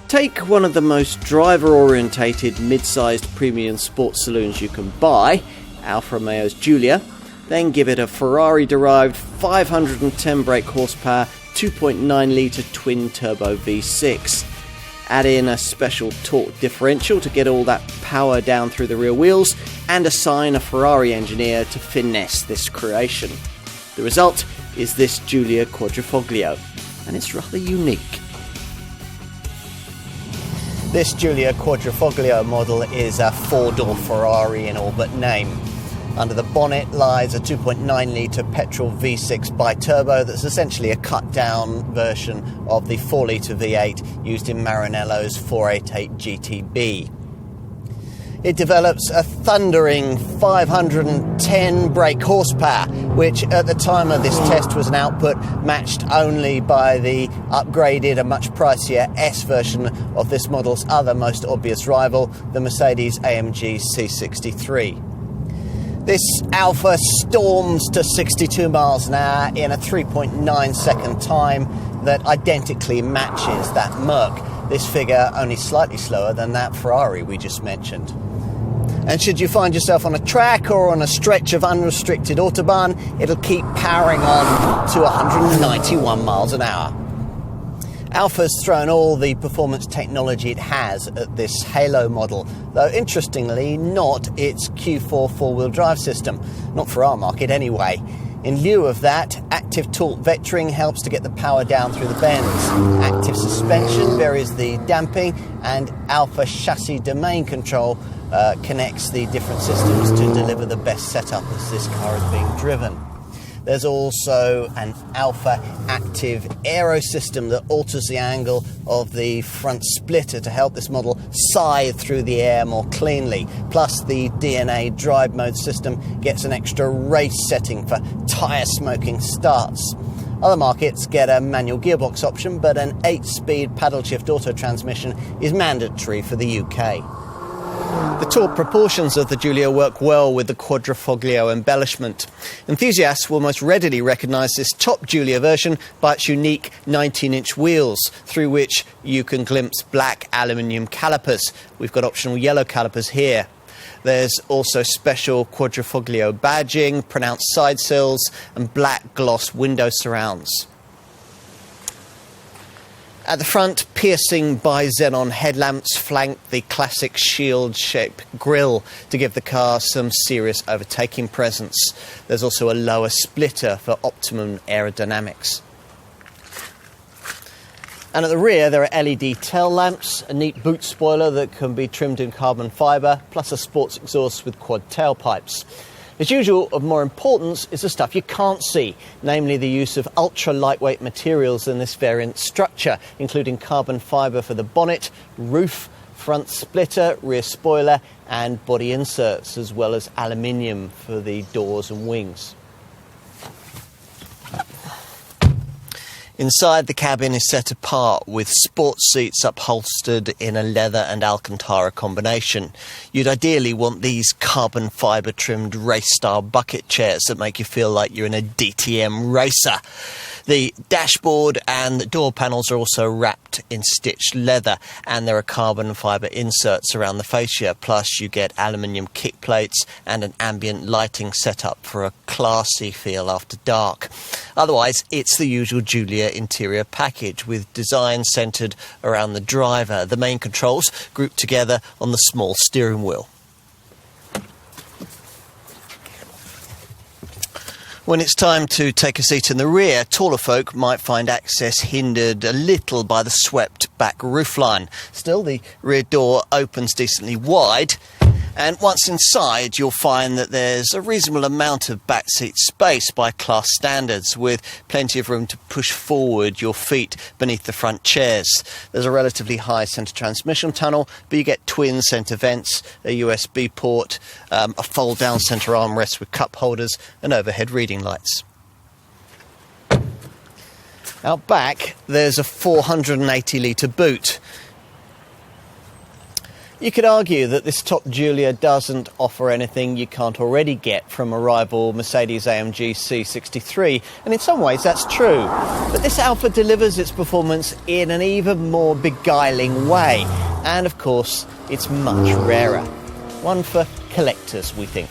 Take one of the most driver-orientated mid-sized premium sports saloons you can buy, Alfa Romeo's Giulia, then give it a Ferrari-derived 510 brake horsepower 2.9 litre twin-turbo V6. Add in a special torque differential to get all that power down through the rear wheels, and assign a Ferrari engineer to finesse this creation. The result is this Giulia Quadrifoglio, and it's rather unique. This Giulia Quadrifoglio model is a four-door Ferrari in all but name. Under the bonnet lies a 2.9 litre petrol V6 bi-turbo that's essentially a cut-down version of the 4 litre V8 used in Maranello's 488 GTB. It develops a thundering 510 brake horsepower, which at the time of this test was an output matched only by the upgraded and much pricier S version of this model's other most obvious rival, the Mercedes-AMG C63. This Alfa storms to 62 miles an hour in a 3.9 second time that identically matches that Merc, this figure only slightly slower than that Ferrari we just mentioned. And should you find yourself on a track or on a stretch of unrestricted autobahn, it'll keep powering on to 191 miles an hour. Alfa's thrown all the performance technology it has at this Halo model, though interestingly not its Q4 four-wheel drive system, not for our market anyway. In lieu of that, active torque vectoring helps to get the power down through the bends. Active suspension varies the damping, and Alfa chassis domain control connects the different systems to deliver the best setup as this car is being driven. There's also an Alfa active aero system that alters the angle of the front splitter to help this model scythe through the air more cleanly. Plus, the DNA drive mode system gets an extra race setting for tyre smoking starts. Other markets get a manual gearbox option, but an 8-speed paddle shift auto transmission is mandatory for the UK. The torque proportions of the Giulia work well with the Quadrifoglio embellishment. Enthusiasts will most readily recognise this top Giulia version by its unique 19-inch wheels, through which you can glimpse black aluminium calipers. We've got optional yellow calipers here. There's also special Quadrifoglio badging, pronounced side sills, and black gloss window surrounds. At the front, piercing bi-xenon headlamps flank the classic shield-shaped grille to give the car some serious overtaking presence. There's also a lower splitter for optimum aerodynamics. And at the rear, there are LED tail lamps, a neat boot spoiler that can be trimmed in carbon fibre, plus a sports exhaust with quad tailpipes. As usual, of more importance is the stuff you can't see, namely the use of ultra-lightweight materials in this variant structure, including carbon fibre for the bonnet, roof, front splitter, rear spoiler and body inserts, as well as aluminium for the doors and wings. Inside, the cabin is set apart with sports seats upholstered in a leather and Alcantara combination. You'd ideally want these carbon fibre trimmed race-style bucket chairs that make you feel like you're in a DTM racer. The dashboard and the door panels are also wrapped in stitched leather, and there are carbon fibre inserts around the fascia, plus you get aluminium kick plates and an ambient lighting setup for a classy feel after dark. Otherwise, it's the usual Giulia interior package with design centred around the driver, the main controls grouped together on the small steering wheel. When it's time to take a seat in the rear, taller folk might find access hindered a little by the swept back roofline. Still, the rear door opens decently wide, and once inside you'll find that there's a reasonable amount of backseat space by class standards, with plenty of room to push forward your feet beneath the front chairs. There's a relatively high centre transmission tunnel, but you get twin centre vents, a USB port, a fold-down centre armrest with cup holders and overhead reading lights. Out back, there's a 480-litre boot. You could argue that this top Giulia doesn't offer anything you can't already get from a rival Mercedes-AMG C63, and in some ways that's true. But this Alfa delivers its performance in an even more beguiling way, and of course it's much rarer. One for collectors, we think.